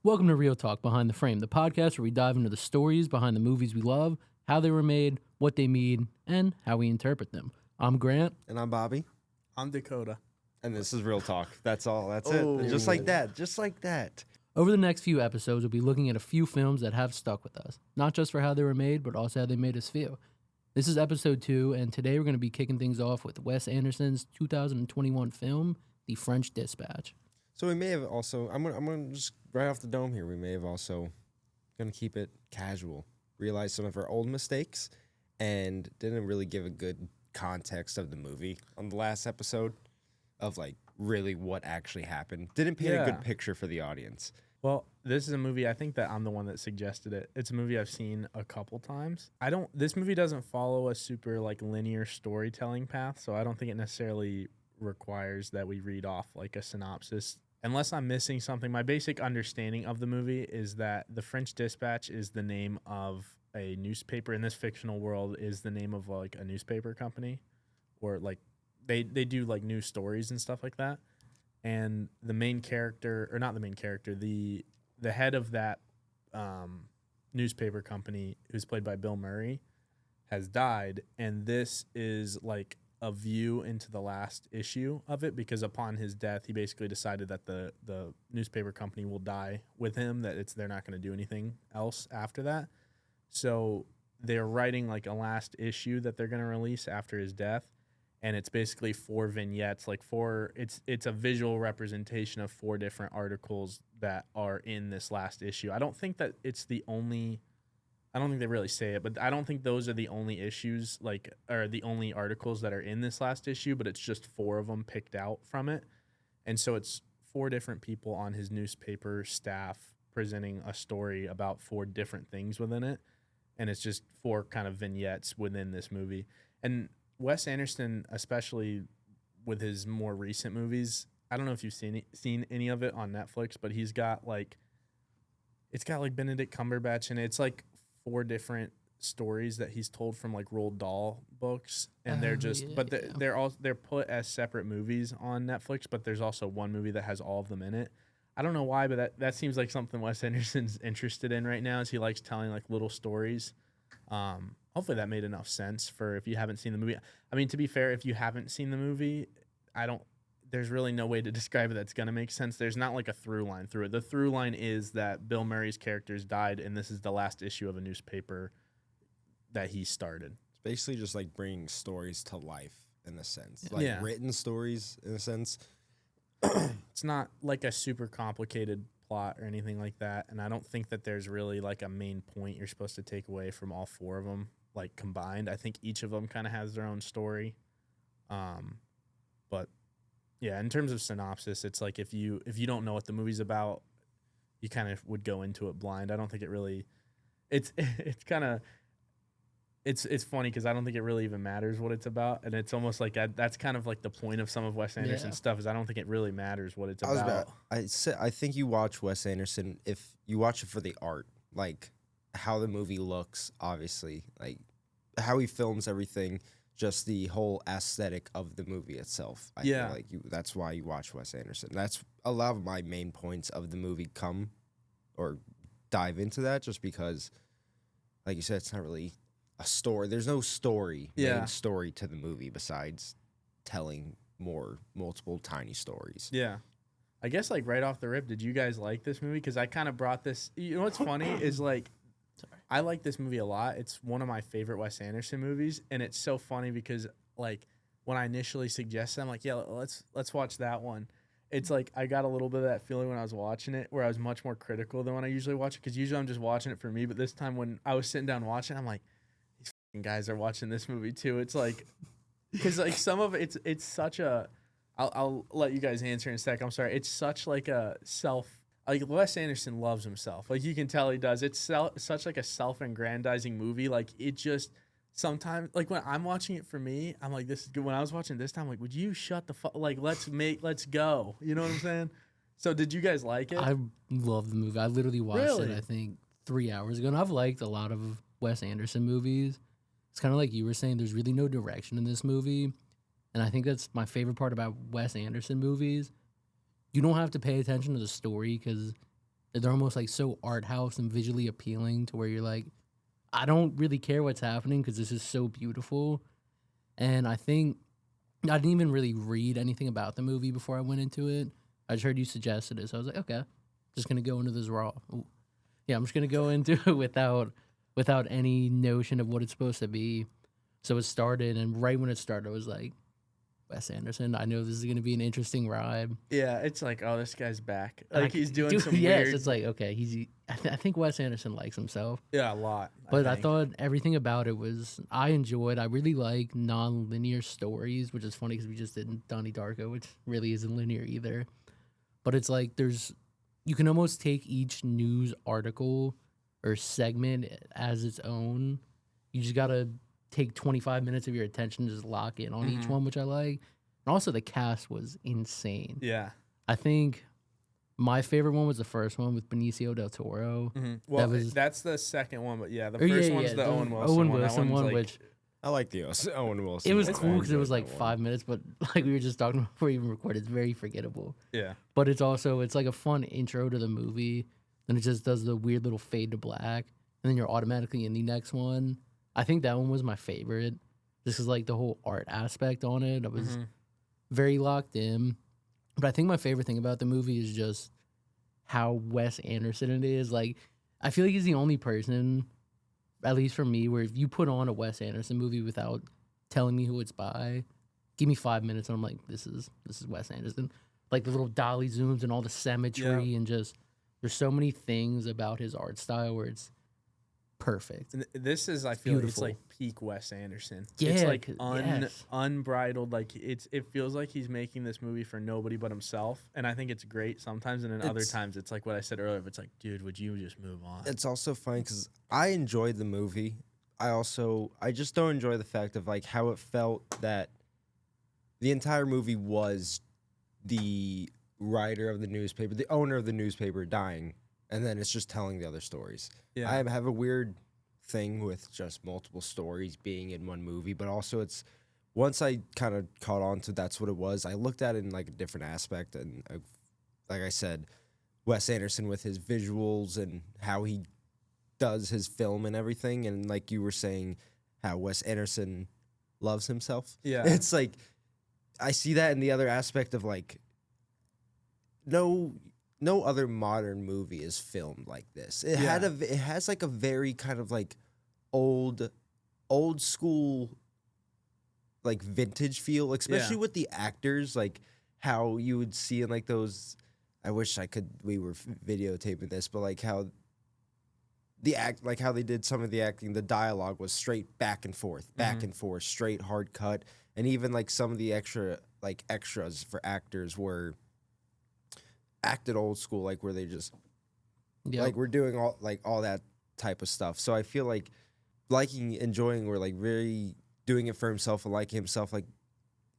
Welcome to Real Talk Behind the Frame, the podcast where we dive into the stories behind the movies we love, how they were made, what they mean, and how we interpret them. I'm Grant. And I'm Bobby. I'm Dakota. And this is Real Talk. That's all. That's Oh. it. Just like that. Just like that. Over the next few episodes, we'll be looking at a few films that have stuck with us, not just for how they were made, but also how they made us feel. This is episode 2, and today we're going to be kicking things off with Wes Anderson's 2021 film, The French Dispatch. So we may have also, I'm gonna just right off the dome here, we may have also gonna keep it casual, realize some of our old mistakes, and didn't really give a good context of the movie on the last episode of like really what actually happened. Didn't paint a good picture for the audience. Well, this is a movie, I think that I'm the one that suggested it. It's a movie I've seen a couple times. This movie doesn't follow a super like linear storytelling path, so I don't think it necessarily requires that we read off like a synopsis. Unless I'm missing something, my basic understanding of the movie is that The French Dispatch is the name of a newspaper in this fictional world, is the name of like a newspaper company, or like they do like news stories and stuff like that. And the main character, or not the main character, the head of that newspaper company, who's played by Bill Murray, has died, and this is like a view into the last issue of it, because upon his death, he basically decided that the newspaper company will die with him, that they're not going to do anything else after that. So they're writing like a last issue that they're going to release after his death, and it's basically 4 vignettes, it's a visual representation of 4 different articles that are in this last issue. I don't think they really say it, but I don't think those are the only issues, or the only articles that are in this last issue, but it's just 4 of them picked out from it. And so it's 4 different people on his newspaper staff presenting a story about 4 different things within it. And it's just 4 kind of vignettes within this movie. And Wes Anderson, especially with his more recent movies, I don't know if you've seen any of it on Netflix, but it's got like Benedict Cumberbatch, and it's like 4 different stories that he's told from like Roald Dahl books, and they're put as separate movies on Netflix, but there's also one movie that has all of them in it. I don't know why, but that seems like something Wes Anderson's interested in right now, is he likes telling like little stories. Hopefully that made enough sense for if you haven't seen the movie. I mean, to be fair, if you haven't seen the movie, there's really no way to describe it that's going to make sense. There's not like a through line through it. The through line is that Bill Murray's characters died, and this is the last issue of a newspaper that he started. It's basically just like bringing stories to life in a sense. Written stories in a sense. It's not like a super complicated plot or anything like that, and I don't think that there's really like a main point you're supposed to take away from all 4 of them like combined. I think each of them kind of has their own story. But yeah, in terms of synopsis, it's like if you don't know what the movie's about, you kind of would go into it blind. I don't think it really it's funny because I don't think it really even matters what it's about, and it's almost like that's kind of like the point of some of Wes Anderson's stuff, is I don't think it really matters what it's about. I think you watch Wes Anderson if you watch it for the art, like how the movie looks, obviously, like how he films everything, just the whole aesthetic of the movie itself. I feel like that's why you watch Wes Anderson. That's a lot of my main points of the movie come or dive into that, just because, like you said, it's not really a story. There's no main story to the movie besides telling multiple tiny stories. Yeah. I guess like right off the rip, did you guys like this movie? Because I kind of brought this. You know what's funny is like, I like this movie a lot. It's one of my favorite Wes Anderson movies, and it's so funny because like when I initially suggested, I'm like, yeah, let's watch that one. It's like I got a little bit of that feeling when I was watching it, where I was much more critical than when I usually watch it, because usually I'm just watching it for me. But this time when I was sitting down watching, I'm like, these guys are watching this movie too. It's like, because like some of it's such a. I'll let you guys answer in a sec. I'm sorry. It's such like a like Wes Anderson loves himself. Like you can tell he does. It's such like a self-aggrandizing movie. Like it just sometimes, like when I'm watching it for me, I'm like, this is good. When I was watching it this time, like, would you shut the fuck? Like let's go. You know what I'm saying? So did you guys like it? I love the movie. I literally watched it, I think, 3 hours ago, and I've liked a lot of Wes Anderson movies. It's kind of like you were saying, there's really no direction in this movie. And I think that's my favorite part about Wes Anderson movies. You don't have to pay attention to the story because They're almost like so art house and visually appealing to where you're like, I don't really care what's happening because this is so beautiful. And I think I didn't even really read anything about the movie before I went into it. I just heard you suggested it, so I was like, okay, just gonna go into this raw. Ooh. Yeah, I'm just gonna go into it without any notion of what it's supposed to be. So it started, and right when it started, I was like, Wes Anderson. I know this is gonna be an interesting ride. Yeah, it's like, oh, this guy's back. And Like he's doing dude, some yes, weird. it's like okay, I think Wes Anderson likes himself. Yeah, a lot. But I think. thought everything about it was I enjoyed. I really like non-linear stories, which is funny because we just did Donnie Darko, which really isn't linear either. But it's like you can almost take each news article or segment as its own. You just gotta take 25 minutes of your attention, just lock in on each one, which I like. And also the cast was insane. Yeah. I think my favorite one was the first one with Benicio del Toro. Well, was- that's the second one, but yeah, the Or first one's the Owen Wilson one. That one's like, which I like the Owen Wilson. it was one. cool because it was enjoyed like that 5 minutes, but like we were just talking before we even recorded, it's very forgettable. yeah. But it's like a fun intro to the movie. Then it just does the weird little fade to black, and then you're automatically in the next one. I think that one was my favorite, just because like the whole art aspect on it, I was very locked in. But I think my favorite thing about the movie is just how Wes Anderson it is. Like, I feel like he's the only person, at least for me, where if you put on a Wes Anderson movie without telling me who it's by, give me 5 minutes and I'm like, this is Wes Anderson. Like the little dolly zooms and all the symmetry and just there's so many things about his art style where it's perfect. And this is, I feel like it's beautiful. like peak Wes Anderson. Yeah, it's like 'cause- yes. unbridled. Like it feels like he's making this movie for nobody but himself, and I think it's great sometimes. And then other times, it's like what I said earlier. It's like, dude, would you just move on? It's also funny because I enjoyed the movie. I just don't enjoy the fact of like how it felt that the entire movie was the writer of the newspaper, the owner of the newspaper dying, and then it's just telling the other stories. Yeah. I have a weird thing with just multiple stories being in one movie, but also it's once I kind of caught on to that's what it was. I looked at it in like a different aspect, and like I said, Wes Anderson with his visuals and how he does his film and everything, and like you were saying, how Wes Anderson loves himself. Yeah. It's like I see that in the other aspect of like no other modern movie is filmed like this. It has like a very kind of like old school like vintage feel, especially with the actors, like how you would see in like those. I wish we were videotaping this, but like how how they did some of the acting, the dialogue was straight back and forth, straight hard cut, and even like some of the extras for actors were acted old school, like where they just like we're doing all that type of stuff. So I feel like enjoying, or like very doing it for himself and liking himself. Like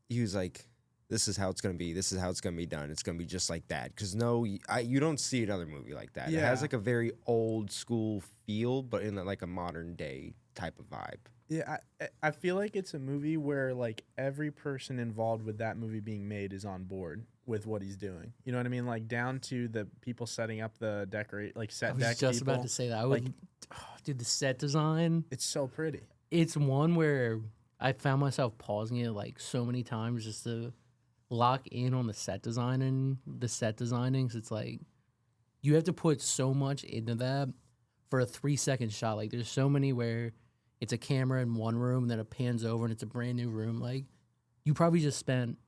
he was like, this is how it's gonna be. This is how it's gonna be done. It's gonna be just like that. Because you don't see another movie like that. It has like a very old school feel, but in like a modern day type of vibe. Yeah, I feel like it's a movie where like every person involved with that movie being made is on board with what he's doing. You know what I mean? Like down to the people setting up the set I deck. was just people. about to say that. Dude, the set design. It's so pretty. It's one where I found myself pausing it like so many times just to lock in on the set designing. So it's like you have to put so much into that for a 3-second shot. Like there's so many where it's a camera in one room and then it pans over and it's a brand new room. Like you probably just spent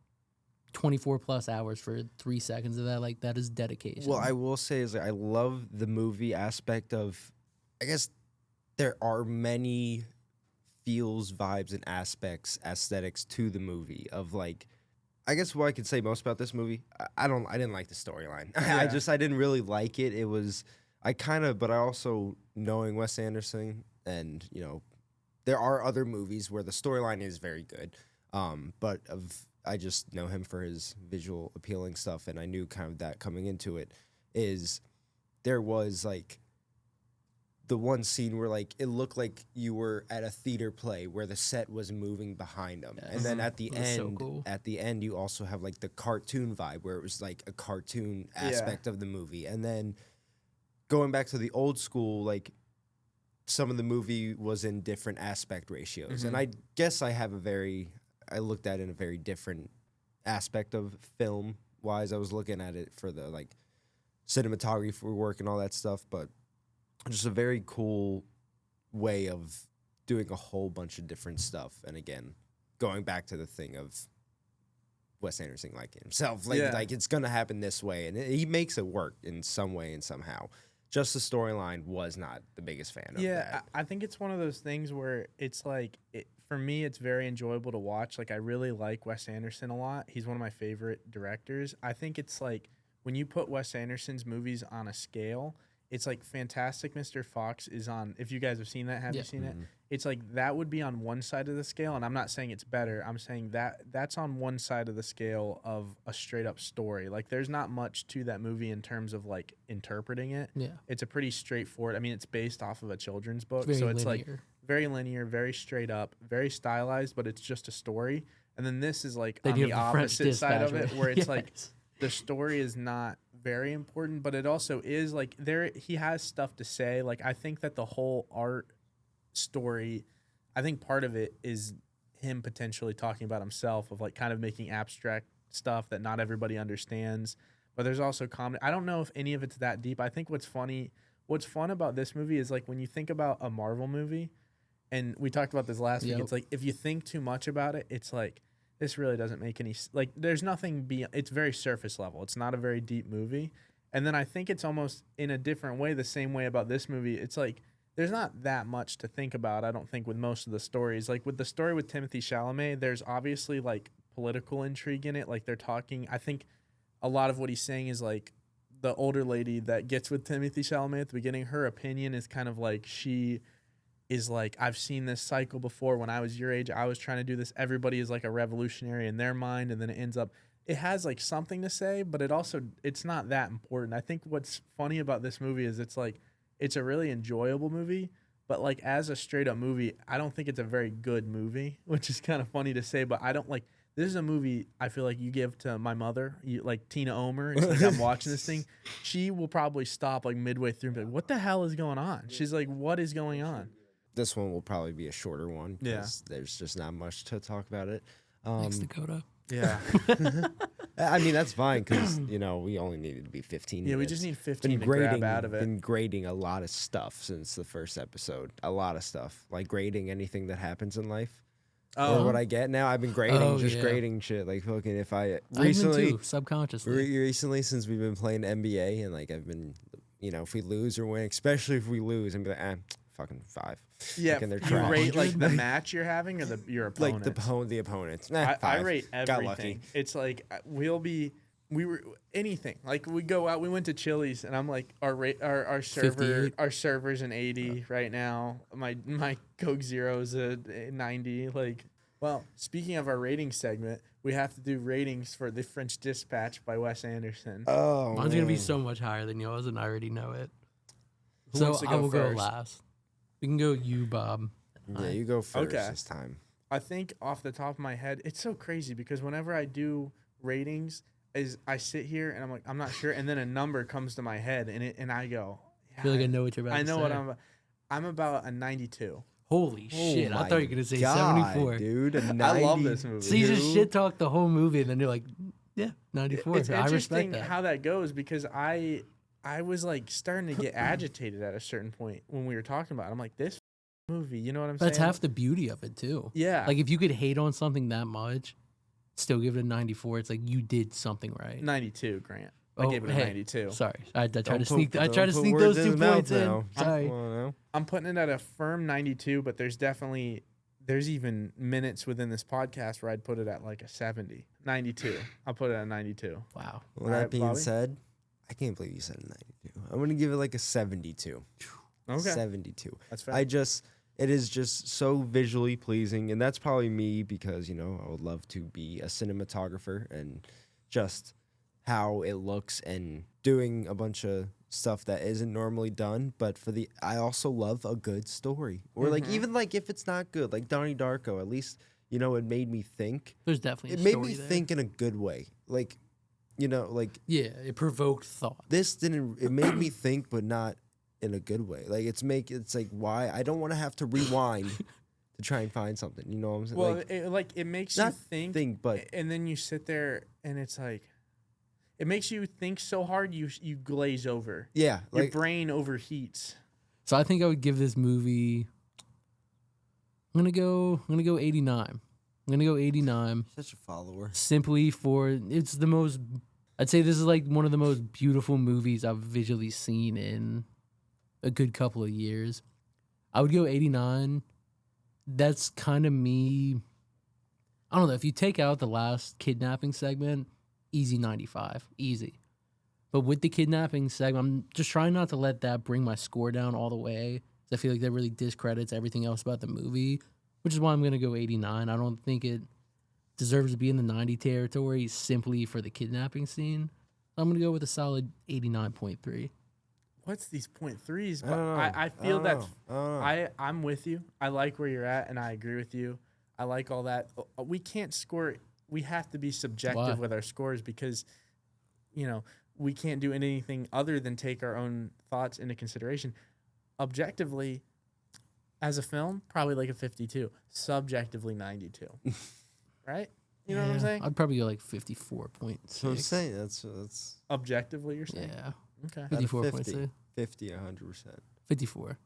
24 plus hours for 3 seconds of that. Like that is dedication. Well, I will say is I love the movie aspect of, I guess there are many feels, vibes, and aesthetics to the movie of like, I guess what I could say most about this movie, I didn't like the storyline. Yeah. I didn't really like it. It was, but I also, knowing Wes Anderson and, there are other movies where the storyline is very good. I just know him for his visual appealing stuff, and I knew kind of that coming into it is there was like the one scene where like it looked like you were at a theater play where the set was moving behind them, and then at the It was so end, cool. you also have like the cartoon vibe where it was like a cartoon aspect of the movie, and then going back to the old school, like some of the movie was in different aspect ratios. And I guess I looked at it in a very different aspect of film wise. I was looking at it for the like cinematography for work and all that stuff, but just a very cool way of doing a whole bunch of different stuff. And again, going back to the thing of Wes Anderson like himself, like it's gonna happen this way, and he makes it work in some way and somehow. Just the storyline was not the biggest fan of that. I think it's one of those things where it's like, for me, it's very enjoyable to watch. Like, I really like Wes Anderson a lot. He's one of my favorite directors. I think it's like, when you put Wes Anderson's movies on a scale, it's like Fantastic Mr. Fox is on, if you guys have seen that, have you seen it? It's like that would be on one side of the scale, and I'm not saying it's better. I'm saying that's on one side of the scale of a straight up story. Like, there's not much to that movie in terms of like interpreting it. Yeah. It's a pretty straightforward. I mean, it's based off of a children's book, so it's like very linear, very straight up, very stylized, but it's just a story. And then this is like on the opposite side of it, where it's like the story is not very important, but it also is like he has stuff to say. Like, I think that the whole art story, I think part of it is him potentially talking about himself, of like kind of making abstract stuff that not everybody understands. But there's also comedy. I don't know if any of it's that deep. I think what's fun about this movie is like when you think about a Marvel movie, and we talked about this last week, it's like if you think too much about it, it's like this really doesn't make any, like there's nothing beyond, it's very surface level. It's not a very deep movie. And then I think it's almost in a different way, the same way about this movie. It's like there's not that much to think about, I don't think, with most of the stories. Like with the story with Timothée Chalamet, there's obviously like political intrigue in it. Like they're talking, I think a lot of what he's saying is like the older lady that gets with Timothée Chalamet at the beginning, her opinion is kind of like, she is like, I've seen this cycle before. When I was your age, I was trying to do this. Everybody is like a revolutionary in their mind. And then it ends up, it has like something to say, but it's not that important. I think what's funny about this movie is it's like, it's a really enjoyable movie, but like as a straight up movie, I don't think it's a very good movie, which is kind of funny to say, but I don't like, this is a movie I feel like you give to my mother, like Tina Omer. It's like I'm watching this thing. She will probably stop like midway through and be like, what the hell is going on? She's like, what is going on? This one will probably be a shorter one because there's just not much to talk about it. Thanks, Dakota. Yeah. I mean, that's fine because, we only needed to be 15 minutes. Yeah, we just need 15 to grab out of it. Been grading a lot of stuff since the first episode. A lot of stuff. Like grading anything that happens in life. Or what I get now. I've been grading, grading shit. Like, fucking, if I recently... I've been too, subconsciously. Recently, since we've been playing NBA, and like I've been, if we lose or win, especially if we lose, I'm like, fucking 5. Yeah, like, you rate like the match you're having or your opponent? Like the opponents. I rate everything. Got lucky. It's like we were anything. Like we go out, we went to Chili's, and I'm like, our server's an 80 right now. My Coke Zero's a 90. Like, well, speaking of our rating segment, we have to do ratings for The French Dispatch by Wes Anderson. Oh, mine's gonna be so much higher than yours, and I already know it. So I will go last. We can go you, Bob. Yeah, you go first this time. I think off the top of my head, it's so crazy because whenever I do ratings, I sit here and I'm like, I'm not sure, and then a number comes to my head, and I go, I feel like I know what you're about to say. I know what I'm about a 92. Holy shit! I thought you were gonna say 74, dude. I love this movie. So you just shit talk the whole movie, and then you're like, yeah, 94. It's I respect interesting that. how that goes because I was like starting to get agitated at a certain point when we were talking about it. I'm like, this movie, you know what I'm saying? That's half the beauty of it too. Yeah. Like if you could hate on something that much, still give it a 94. It's like you did something right. 92, Grant. I gave it a 92. Sorry, I tried to sneak those 2 points in. Sorry. I'm putting it at a firm 92, but there's even minutes within this podcast where I'd put it at like a 70, 92. I'll put it at 92. Wow. Well, that being said, I can't believe you said a 92. I'm going to give it like a 72. Okay. 72. That's fair. It is just so visually pleasing, and that's probably me because, I would love to be a cinematographer and just how it looks and doing a bunch of stuff that isn't normally done. But I also love a good story. Or like even like if it's not good, like Donnie Darko, at least, it made me think. There's definitely it made me think in a good way. Like You know, like Yeah, it provoked thought. this didn't. It made me think, but not in a good way. Like it's like why I don't want to have to rewind to try and find something. You know what I'm saying? Well, Like it makes you not think, but and then you sit there and it's like, it makes you think so hard you glaze over. yeah, Your like brain overheats. So I think I would give this movie. I'm gonna go 89. I'm gonna go 89 such a follower. simply for it's the most. I'd say this is like one of the most beautiful movies I've visually seen in a good couple of years. I would go 89. That's kind of me. I don't know. If you take out the last kidnapping segment, easy 95. Easy. But with the kidnapping segment, I'm just trying not to let that bring my score down all the way. I feel like that really discredits everything else about the movie, which is why I'm going to go 89. I don't think it deserves to be in the 90 territory simply for the kidnapping scene. I'm going to go with a solid 89.3. What's these .3s? I don't know. I feel I don't that's. know. I don't know. I'm with you. I like where you're at, and I agree with you. I like all that. We can't score. We have to be subjective with our scores because, we can't do anything other than take our own thoughts into consideration. Objectively, as a film, probably like a 52. Subjectively, 92. Right? You know what I'm saying? I'd probably go like 54.6. So I'm saying that's Objectively, you're saying? Yeah. Okay. out of 54.6. 50, 100%. 54.